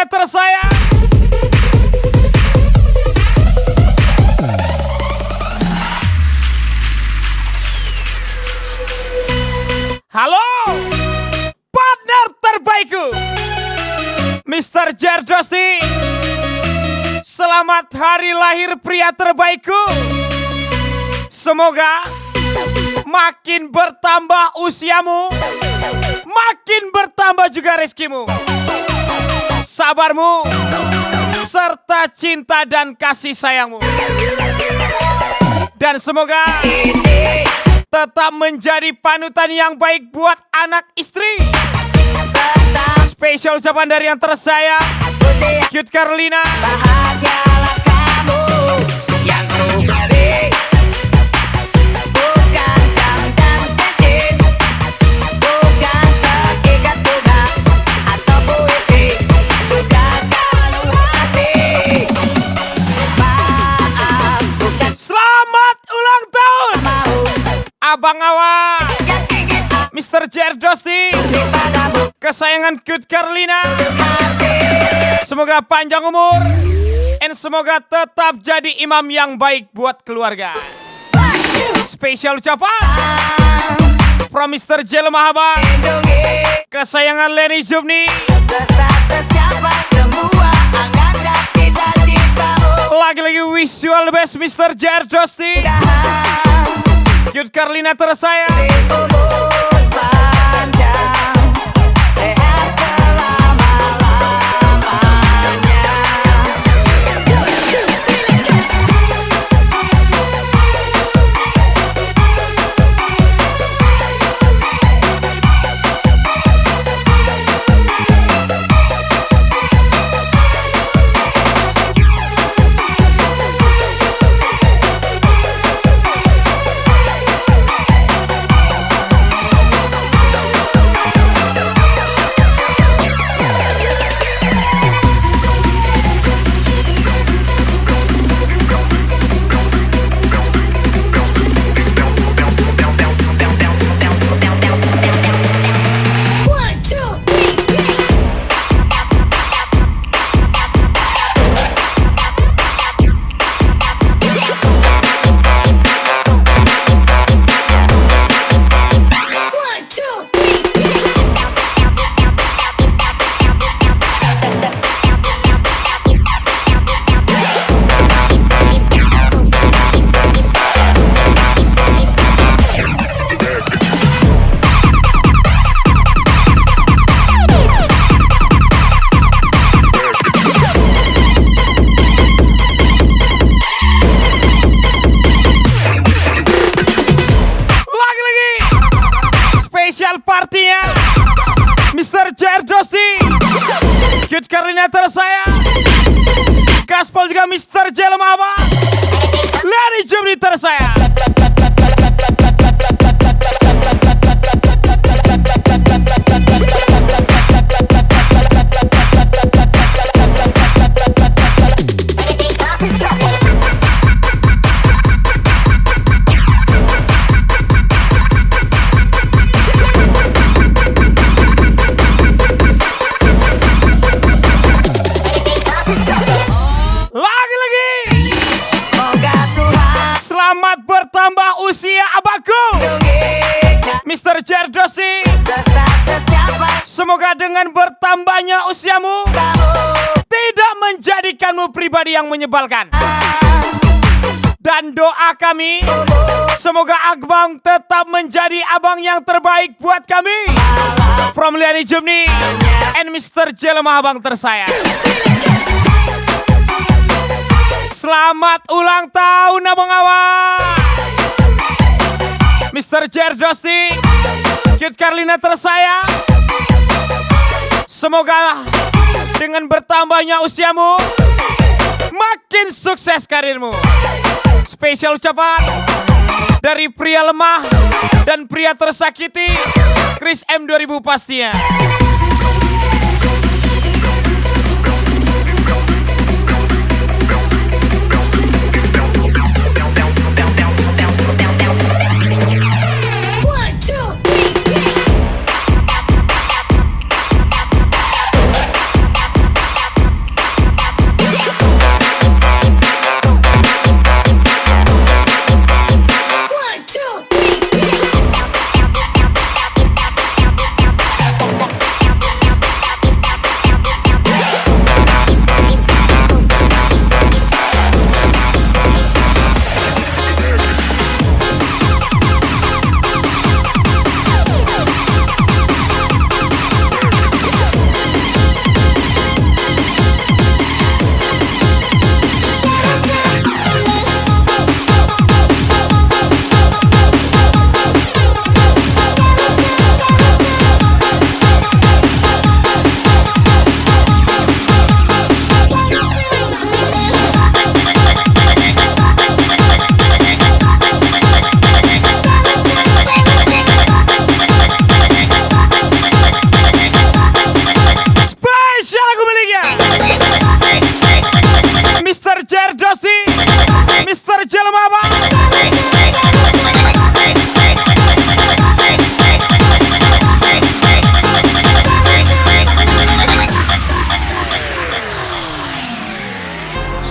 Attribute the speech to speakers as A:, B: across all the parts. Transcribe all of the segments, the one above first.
A: Karlina tersayang. Halo, partner terbaikku, Mr. Jardosti. Selamat hari lahir pria terbaikku. Semoga makin bertambah usiamu, makin bertambah juga rezekimu, sabarmu, serta cinta dan kasih sayangmu. Dan semoga tetap menjadi panutan yang baik buat anak istri. Spesial ucapan dari yang tersayang, Cute Karlina.
B: Bahagialah kamu yang ku beri, bukan jam dan cincin, bukan sekikat bunga atau puisi, bukan kalung hati. Maaf, bukan
A: Selamat ulang tahun
B: mau
A: Abang Awa,
B: yang ingin
A: Mr. Jardosti,
B: aku padamu
A: kesayangan Cute Karlina.
B: hati.
A: Semoga panjang umur, dan semoga tetap jadi imam yang baik buat keluarga. Spesial ucapan from Mr. J Lemahaba,
B: Lindungi,
A: kesayangan Lenny Zubni.
B: tetap tercapai semua angan dan cita-citamu.
A: Lagi-lagi wish you all the best Mr. Jardosti. Cute Karlina tersayang.
B: Umur panjang, sehat selama-lamanya.
A: Lagi-lagi spesial partinya Mr. Jardosti, Cute Karlina tersayang, Gaspol juga Mr. J Lemahaba, Lenny Zubni tersayang. Lagi-lagi
B: Semoga Tuhan
A: selamat bertambah usia abangku
B: lindungi,
A: Mr. Jardosti.
B: tetap tercapai
A: Semoga dengan bertambahnya usiamu
B: kamu.
A: tidak menjadikanmu pribadi yang menyebalkan. Dan doa kami, semoga abang tetap menjadi abang yang terbaik buat kami. From Lenny Zubni and Mr. J Lemahaba tersayang. Selamat ulang tahun Abang Awa, Mr. Jardosti, Cute Karlina tersayang. Semoga dengan bertambahnya usiamu makin sukses karirmu. Spesial ucapan dari pria lemah dan pria tersakiti, Chris M 2000 pastinya.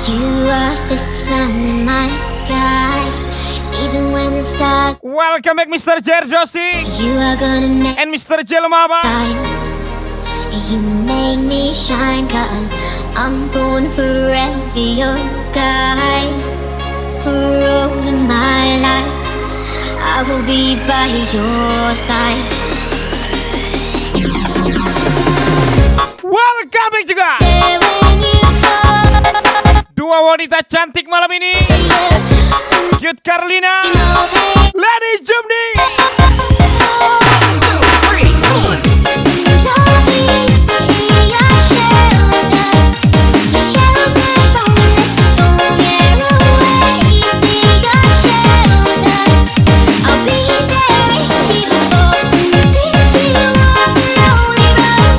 C: You are the sun in my sky, even when the stars.
A: Welcome back Mr. Jerdosti
C: You are gonna make
A: and Mr. Jelmaba.
C: shine. You make me shine, 'cause I'm born forever your guide. For all of my life, I will be by your side.
A: Welcome back juga
C: There when you go,
A: dua wanita cantik malam ini, Cute Carlina,
C: no pain.
A: Lady Jumni.
C: Don't be your shelter, shelter from the storm. Yeah, always be your shelter. I'll be there if you fall. Take you on the lonely road.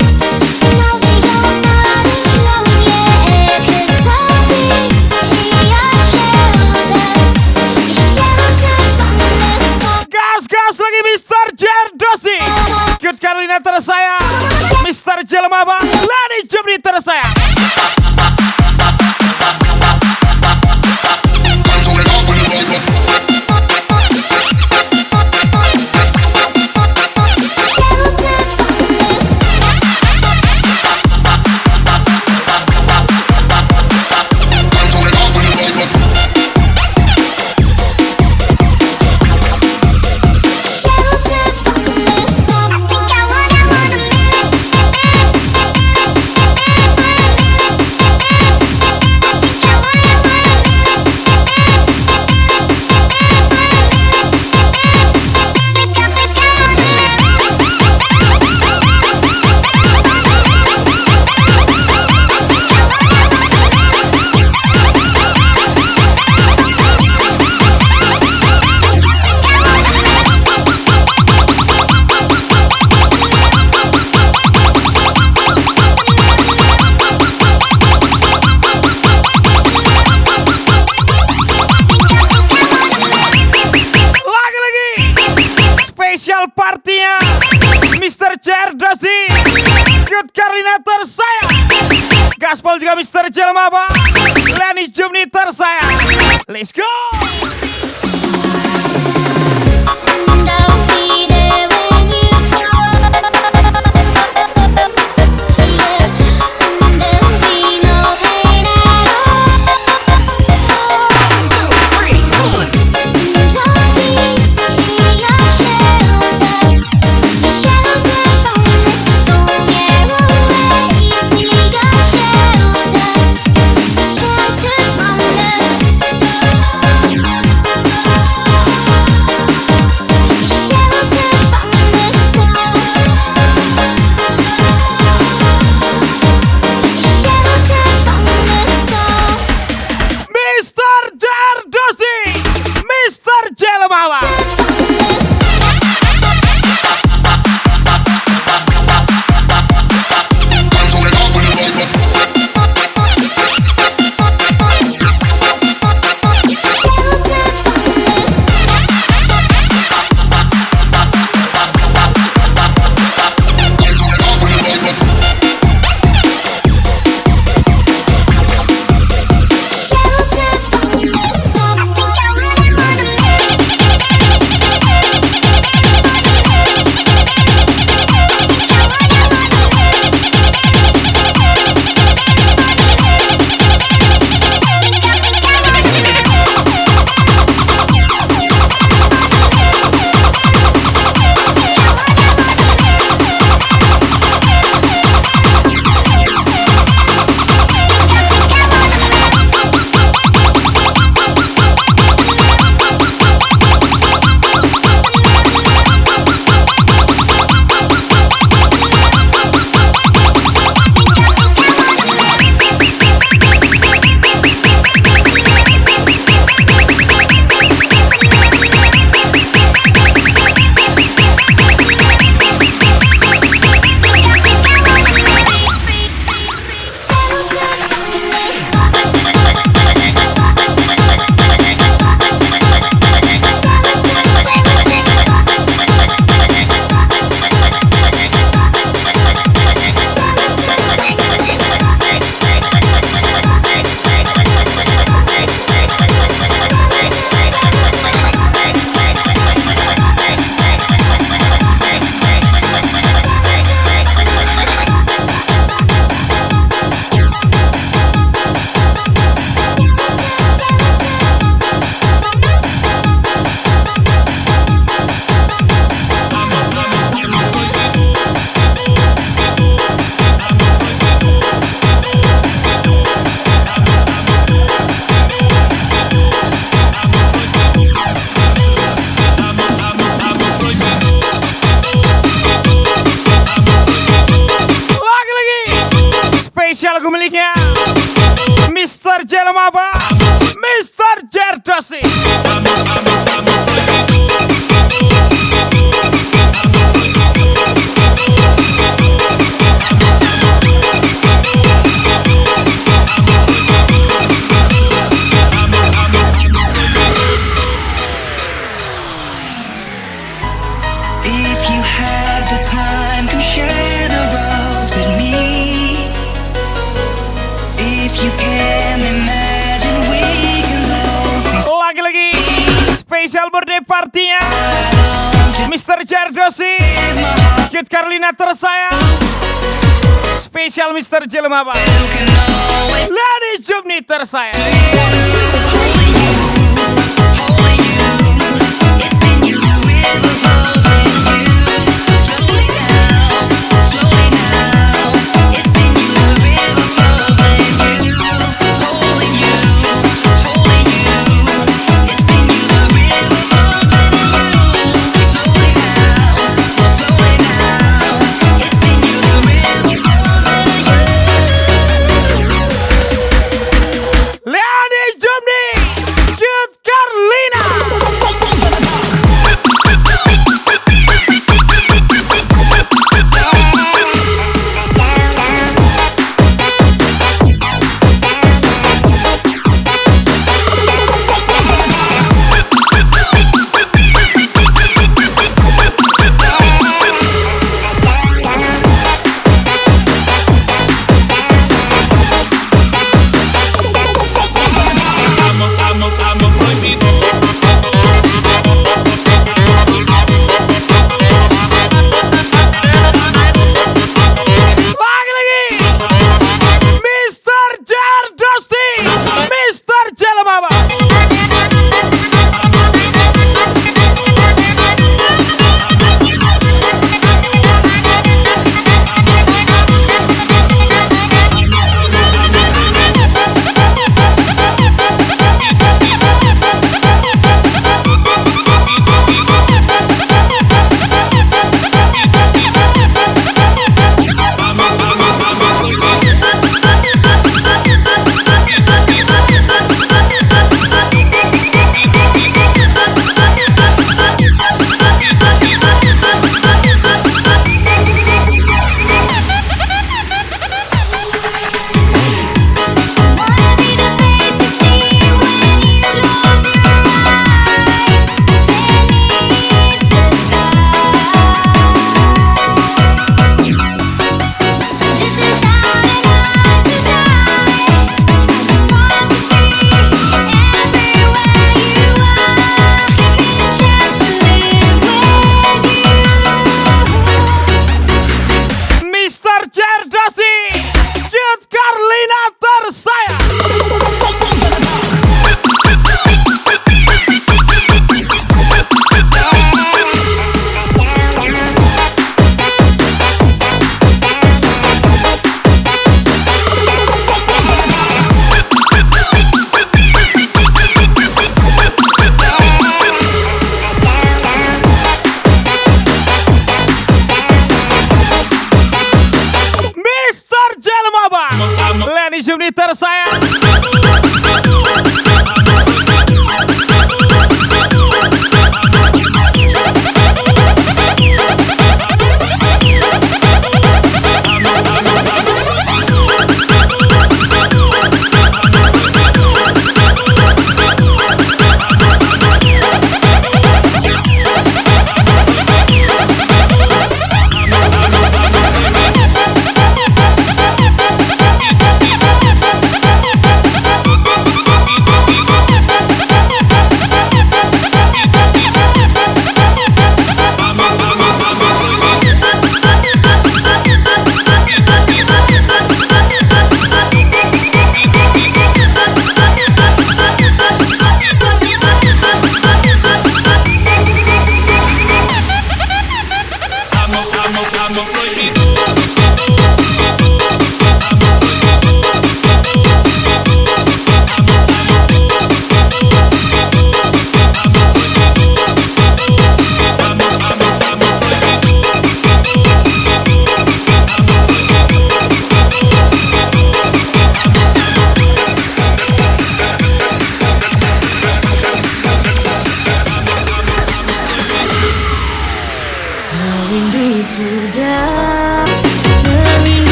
C: Know that you're not alone, yeah. 'Cause I'll be your shelter from the storm.
A: Gas lagi Mr. Jerdosi, Cute Carlina tersayang, Mr. Jelmaba, Lady Jumni tersayang. Spesial partinya Mr. Jerdosi, Cute Carlina tersayang, Gaspol juga Mr. Jelmaba, Lady Jumni tersayang. Let's go.
C: And I'll be there when you go. Yeah, and there'll be no pain at all. Don't be your shelter, shelter from the storm. Yeah, always be your shelter, shelter from the storm.
A: miliknya Mr. Jelmaba, Mr. Jerdosi.
D: If you have the time, come share the road with me. If you can imagine, we can both be
A: Lagi-lagi spesial birthday party-nya Mr. Jerdosi, Cute Carlina tersayang, spesial Mr. Jelmaba, Lady Jumni tersayang. Lady Jumni.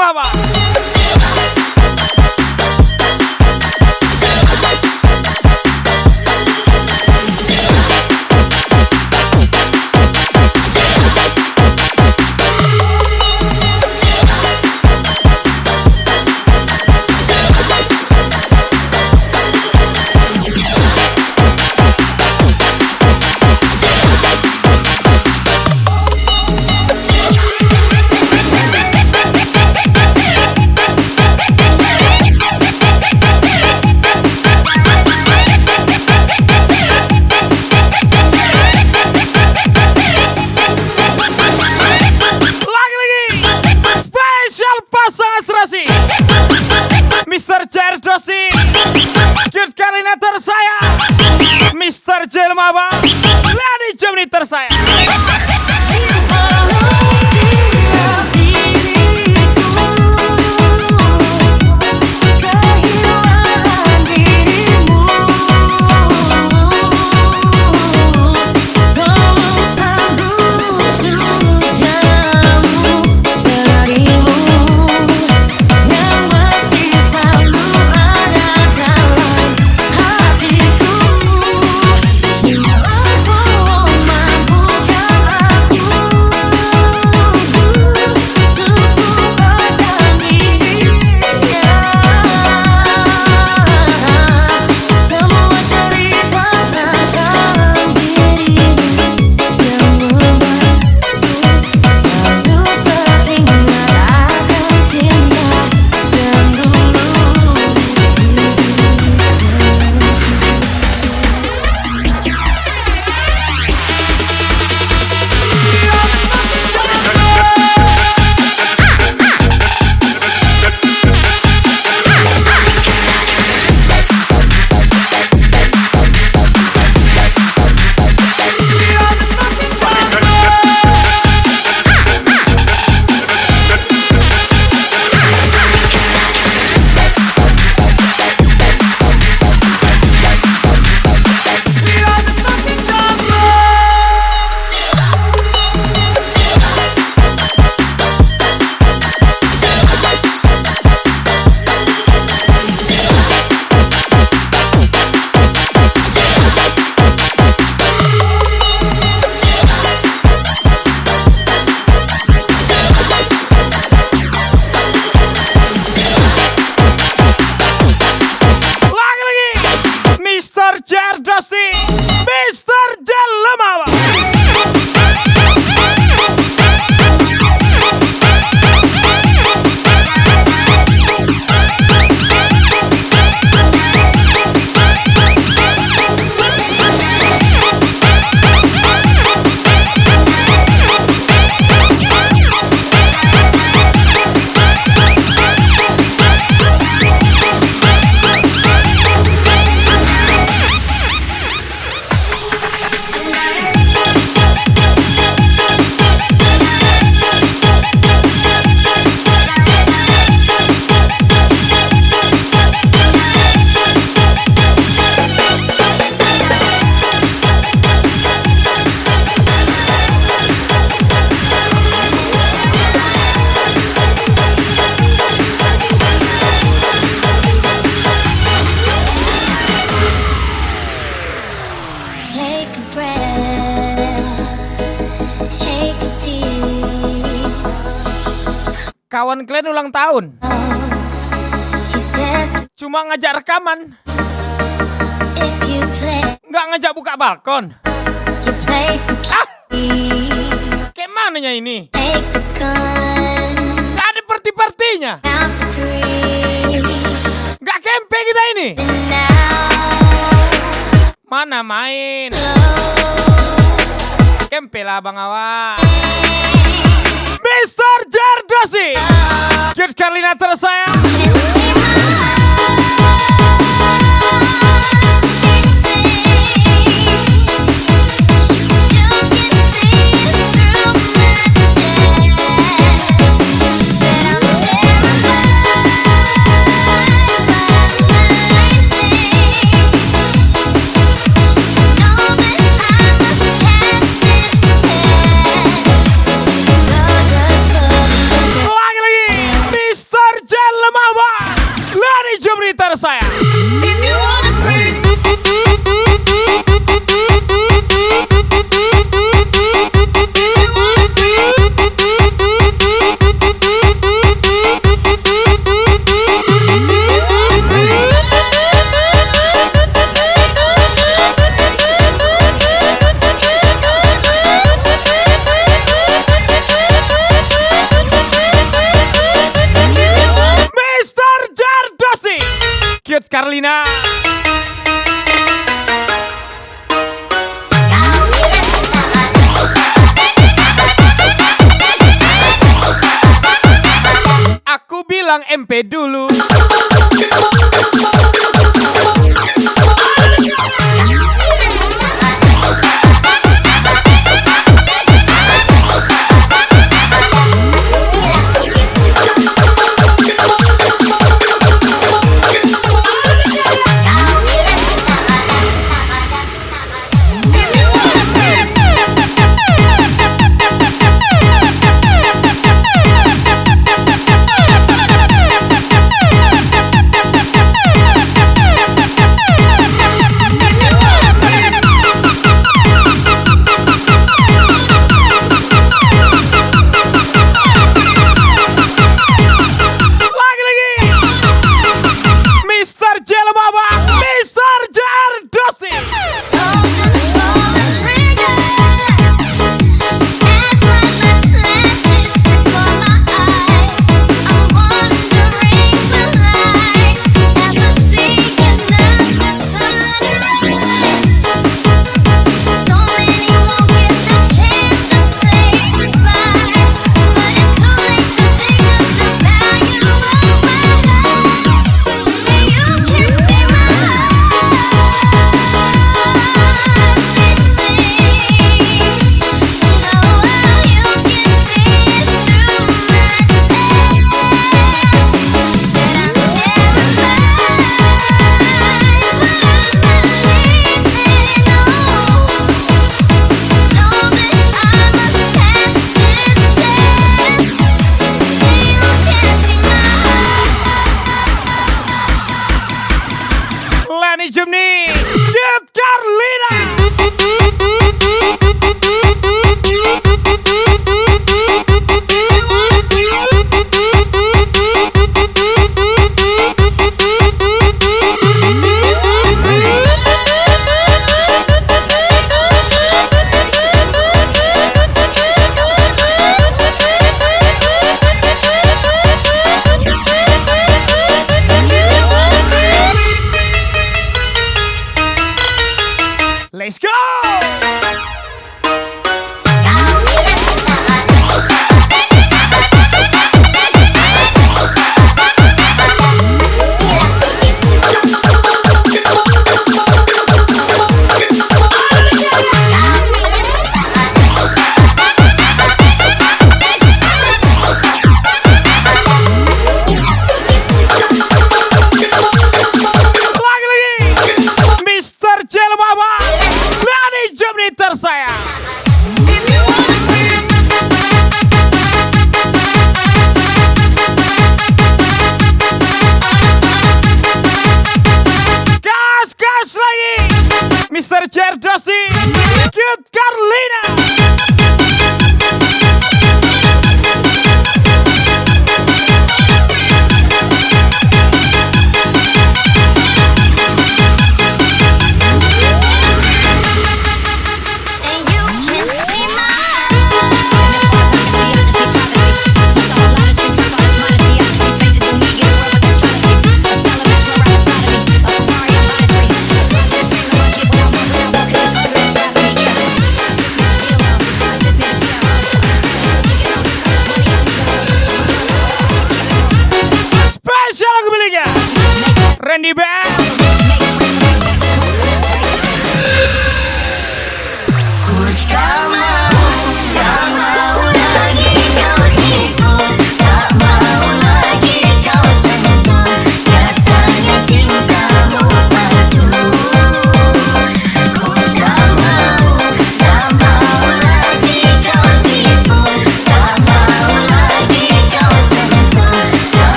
A: Lemaba. Mr. Cerdosi, cute koordinator saya, Mr. Jelmaba, Lady Gemini tersayang. Kawan kalian ulang tahun, cuma ngajak rekaman, nggak ngajak buka balkon. Kayak mananya ini? Nggak ada party-partinya. Nggak camping kita ini. Mana main? Camping lah bang awak. Mr. Cerdosi, cute koordinator saya. Cute Carlina. Aku bilang MP dulu. Jemni Cute Carlina. Let's go! Tersayang. Gas lagi Mr. Cerdosi Cute Carlina. Randy Band.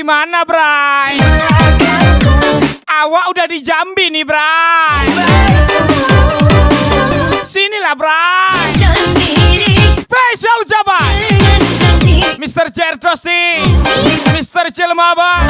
A: Mana Bray? Awak udah di Jambi nih Bray. Sinilah Bray. Spesial jabat Mr. Cerdosi, Mr. Cilmaba.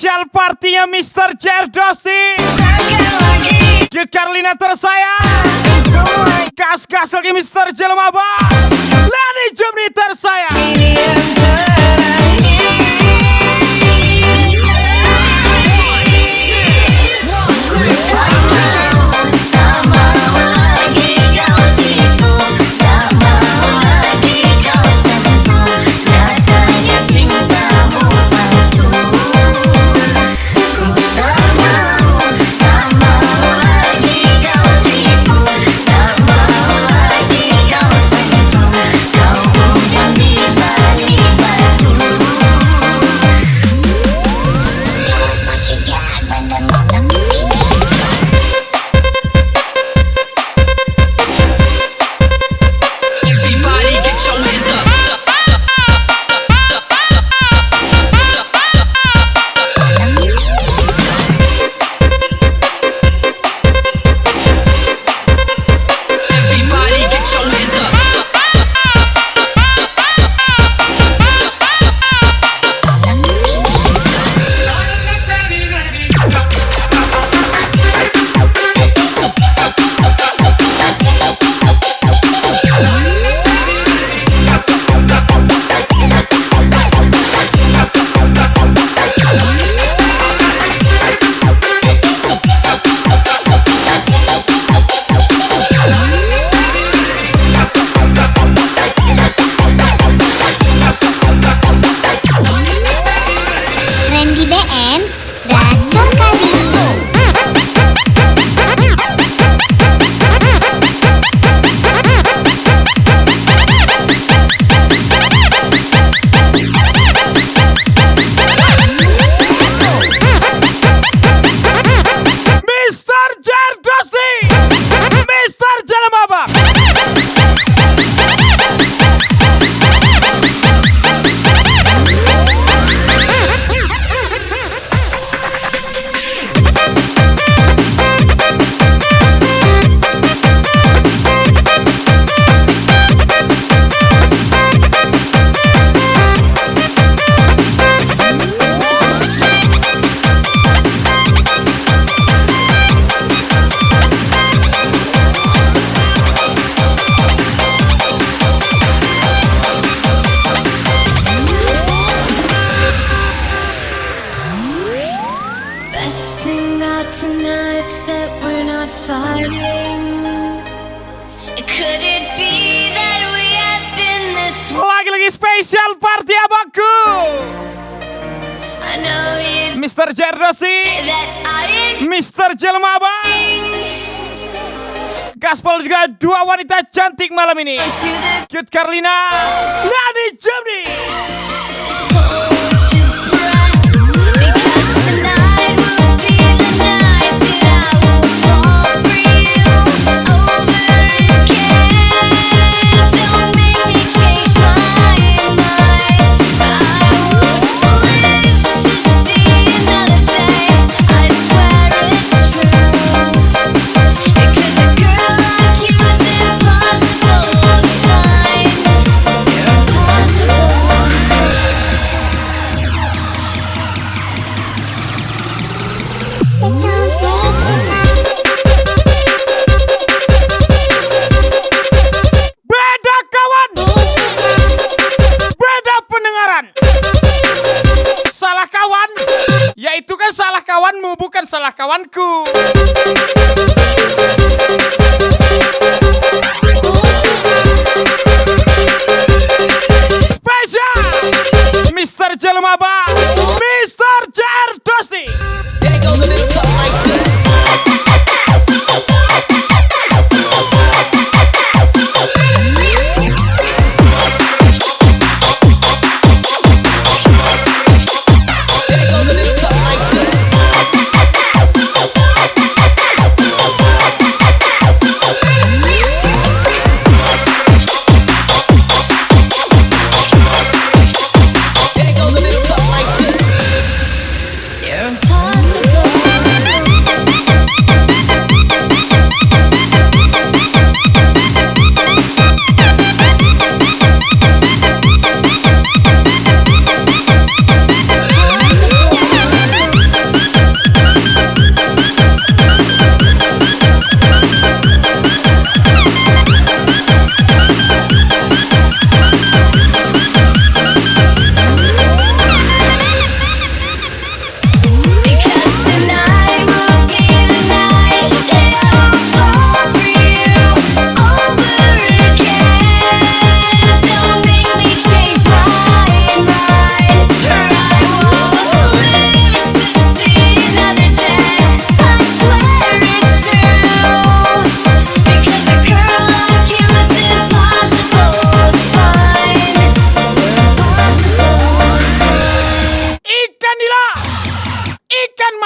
A: Spesial partinya Mr. Jerdosti, Cute Carlina tersayang, gas-gas lagi Mr. Jelmaba, Lani Jemni tersayang.
B: Ini yang
C: Randy BM Gacor kali.
A: Mr. Jerdosti, Mr. Jelmaba.
C: Best thing about tonight's that we're not fighting. Could it be that we have been this way?
A: Lagi-lagi spesial party abangku,
C: I know you
A: Mr. Jerdosti,
C: that I ain't
A: Mr. Jelmaba, Gaspol juga dua wanita cantik malam ini,
C: to the
A: Cute Carlina, Lani Jemni.
C: hold you bright. Because tonight will be the night that I will fall for you over again. Don't make me change my mind. I won't live to see another day. I swear it's true. Because a girl like you is impossible to find. You're impossible.
A: Beda kawan, beda pendengaran. Salah kawan, ya itu kan salah kawanmu, bukan salah kawanku. Spesial Mr. Jelmaba, Mr. Jerdosti.
D: And it goes a little something like this. And it goes a little something like this.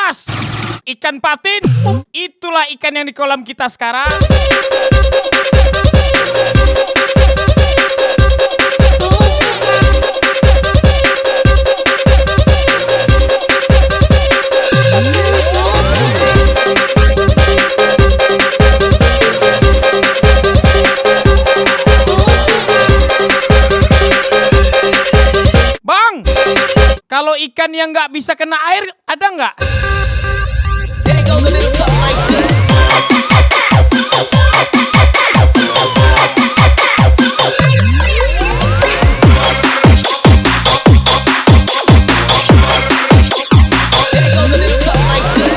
A: Jelas, ikan patin, itulah ikan yang di kolam kita sekarang. Bang, kalau ikan yang nggak bisa kena air, ada nggak?
B: It goes a little something like this. It goes a little something like this.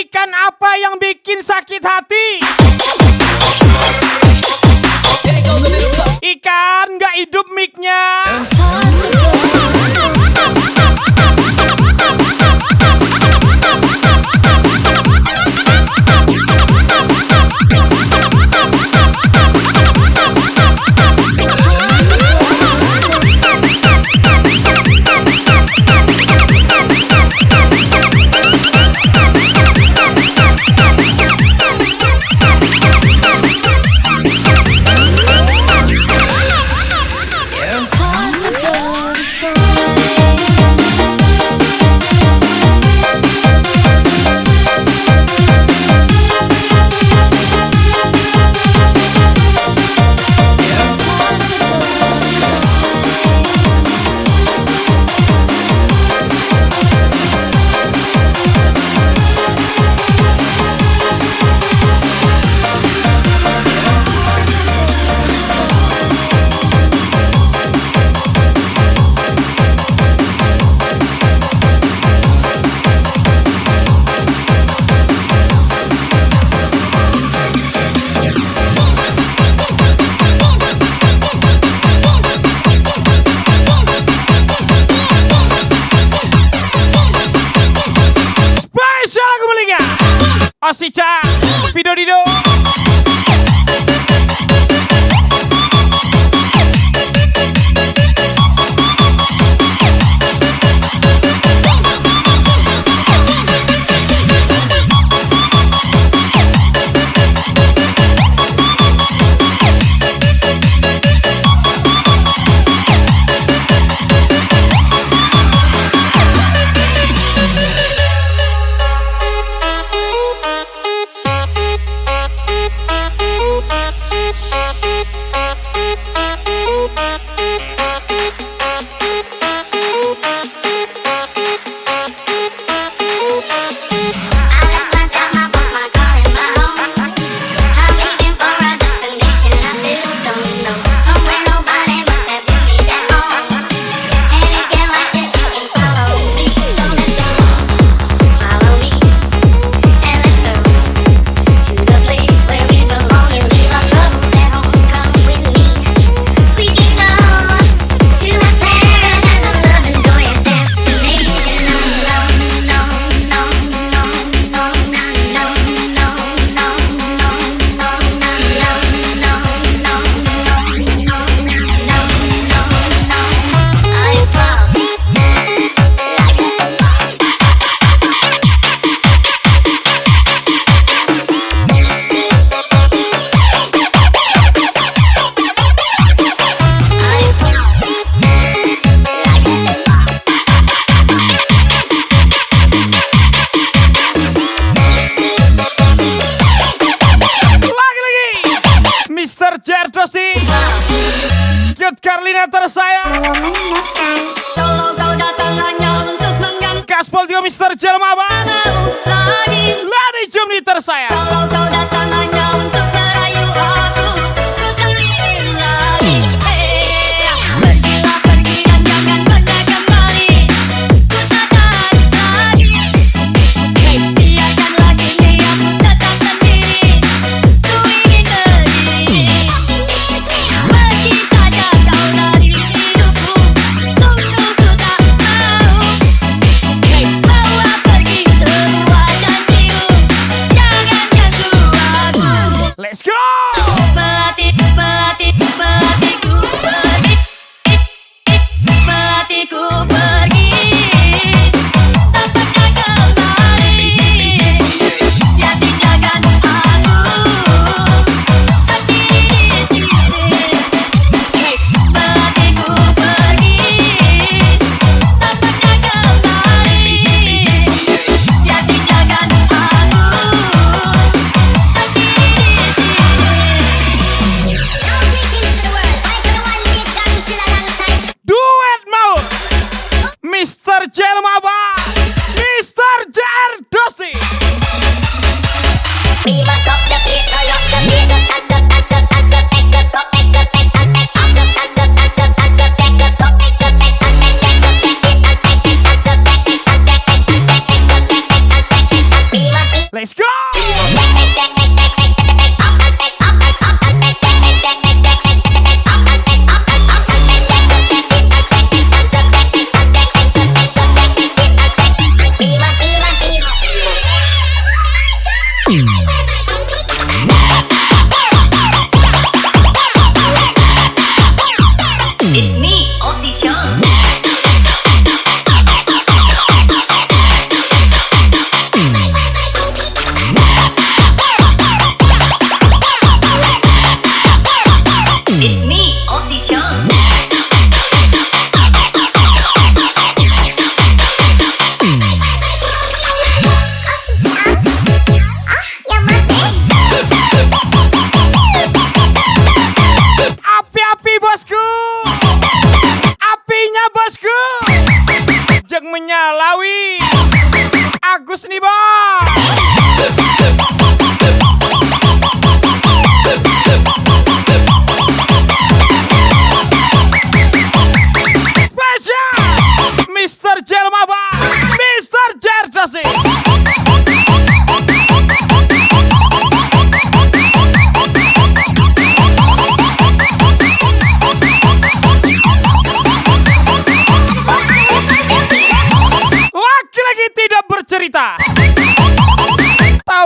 A: Ikan apa yang bikin sakit hati?
B: It goes a little something.
A: Ikan nggak hidup mic-nya. Osica, Vido Dido. Cerdosi, Cute Carlina tersayang,
C: Kalau kau datang hanya untuk mengganggu
A: Gaspol Tio Mr. Jelma Abang,
C: lagi.
A: Lani Jumni tersayang.
C: Kalau kau datang hanya untuk merayu aku, ku tak ingin lagi. Pergilah pergi dan jangan pernah kembali. Ku tak tahan lagi. Biarkanlah kini aku tetap sendiri. Ku ingin berdiri. Pergi saja kau dari hidupku. Sungguh ku tak mau. Bawa pergi semua janjimu. Jangan ganggu aku.
A: Let's go.
C: Melati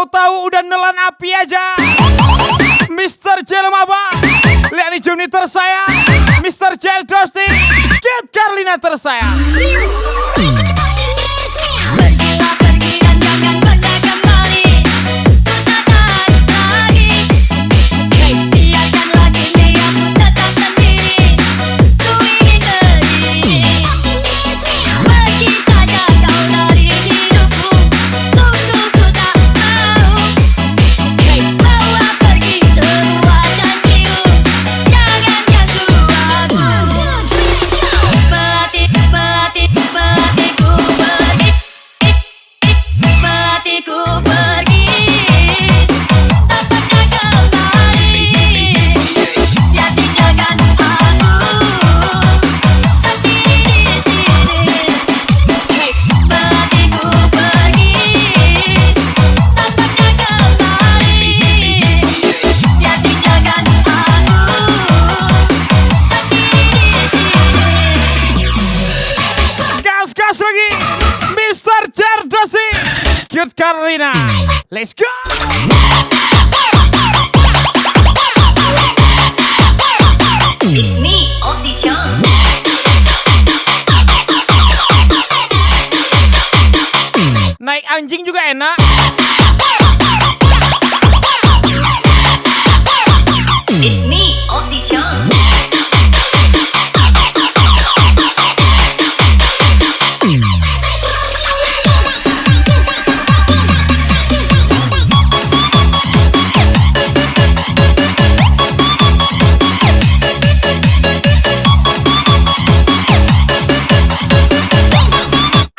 A: tahu-tahu udah nelan api aja. Mr. Jelmaba, Leoni Juni tersayang, Mr. Jeldosti, Kid Carlina tersayang.
C: Pergilah pergi dan jangan pernah kembali. Ku tak tahan lagi. Biarkanlah kini aku tetap sendiri. Ku ingin pergi. Pergi saja kau dari hidupku. Sungguh ku tak mau. Bawa pergi semua janjimu. Jangan ganggu aku. Matiku pergi. Matiku pergi. Tak pernah kembali. Ya tinggalkan aku sendiri di sini. Matiku pergi. Tak pernah kembali. Ya tinggalkan aku sendiri di sini.
A: Gas-gas lagi, Mr. Jeldosti, Kid Carlina. Let's go.
C: It's me, Aussie Chung.
A: Naik anjing juga enak.
C: It's me, Aussie Chung.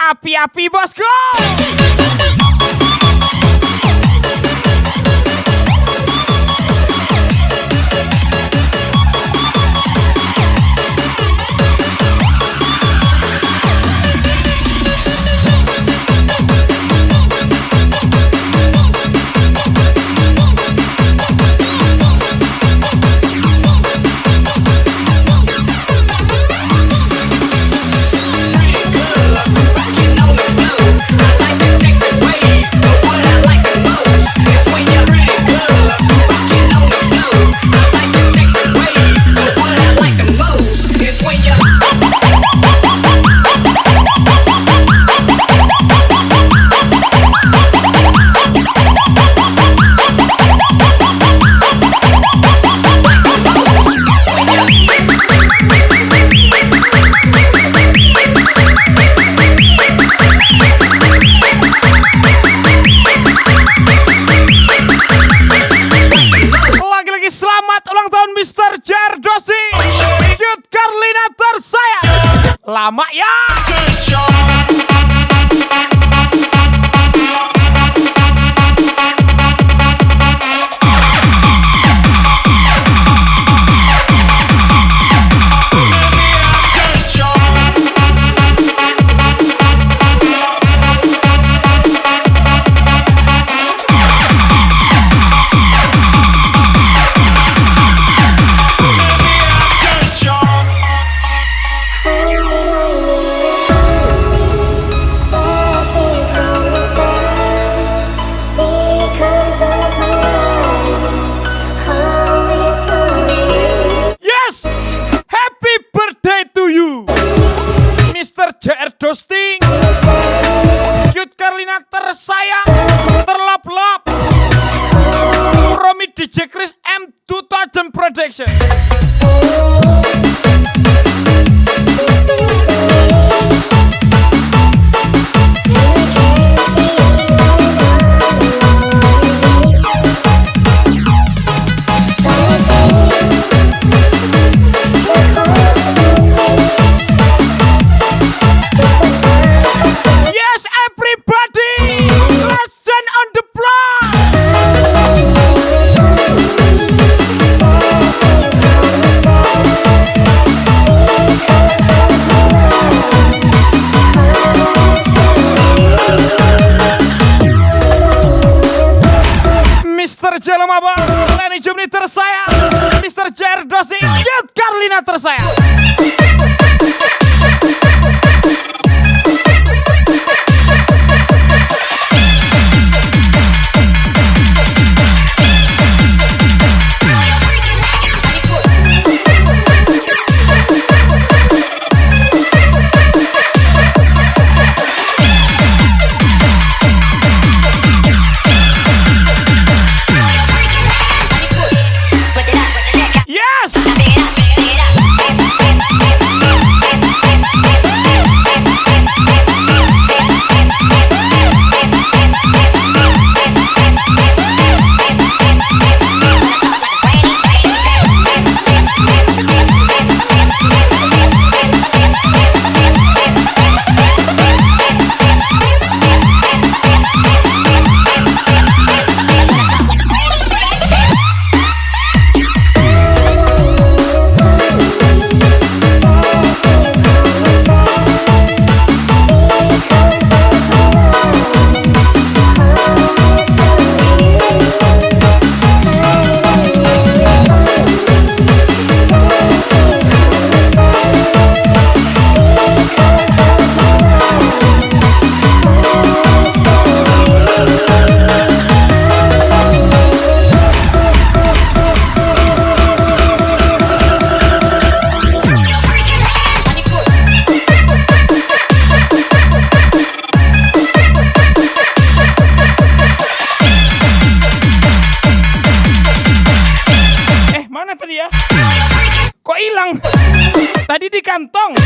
A: Api-api bosku. Lagi-lagi selamat ulang tahun Mr. Jeldosti, Kid Carlina tersayang. Lama ya. Yes, happy birthday to you, Mr. Jeldosti, Kid Carlina tersayang, terlap-lap, Romi DJ Chris M2000 Production. Yes, everybody, let's stand on the block. Mr. Jelmaba, Leoni Juni tersayang, Mr. Jeldosti, Kid Carlina tersayang. Tadi di kantong.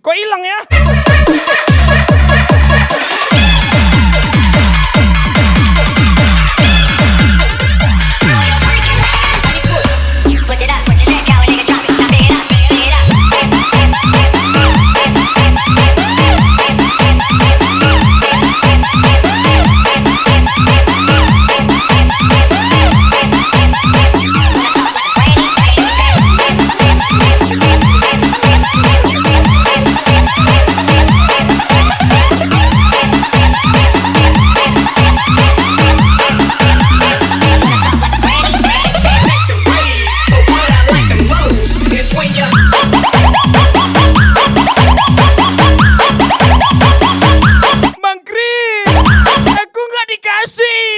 A: Kok hilang ya?
C: Switch it up, how a nigga drop it. Now pick it up, pick it up.
A: Bang Kris, aku nggak dikasih.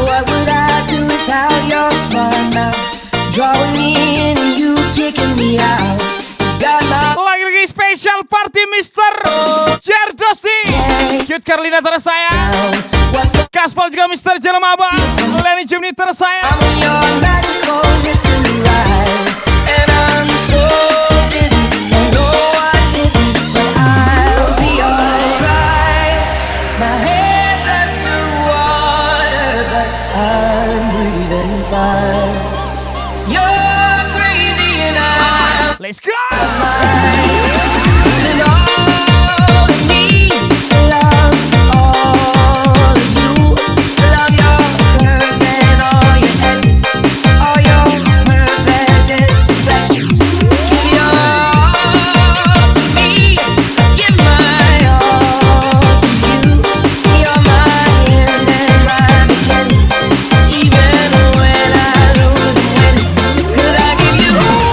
D: What would I do without your smart mouth? Drawing me in and you kicking me out. Got my
A: Lagi-lagi spesial party Mr. Jerdosti. Cute Carlina tersayang.
D: what's
A: Kaspal juga Mr. Jelemaba. Lenny Jimny tersayang.
D: I'm on your magical mystery ride, and I'm so dizzy. Don't know what hit me, but I'll be alright. My head's underwater, but I'm breathing fine. You're crazy and I'm
A: Let's go.
D: all of me. Love all of you. Love your curves and all your edges, all your perfect imperfections. Give your all to me. Give my all to you. You're my end and my beginning. Even when I lose and win, 'cause I give you all.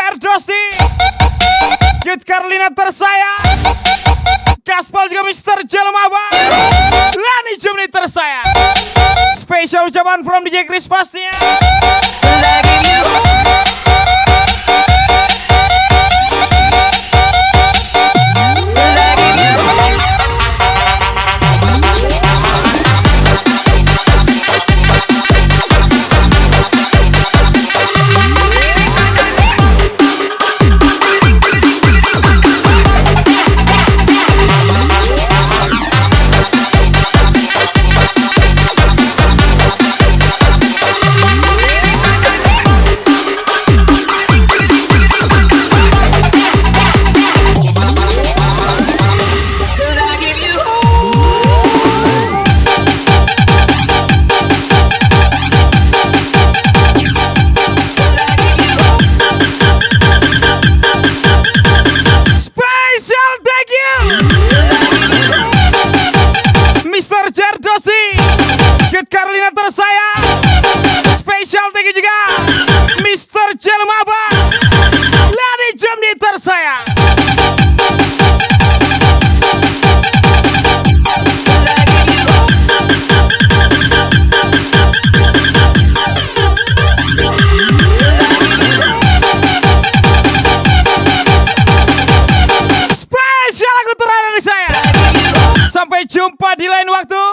A: Cerdosi, Kit Carlina tersayang, Gaspol juga Mr. Jelmaba, Lani Jumni tersayang. Spesial ucapan from DJ Chris pastinya. Carlina tersayang, spesial thank you juga Mr. Jelmaba, Lani Jumni tersayang. Spesial lagu terakhir dari saya. Sampai jumpa di lain waktu.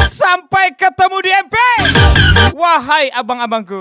A: Sampai ketemu di MP. Wahai abang-abangku.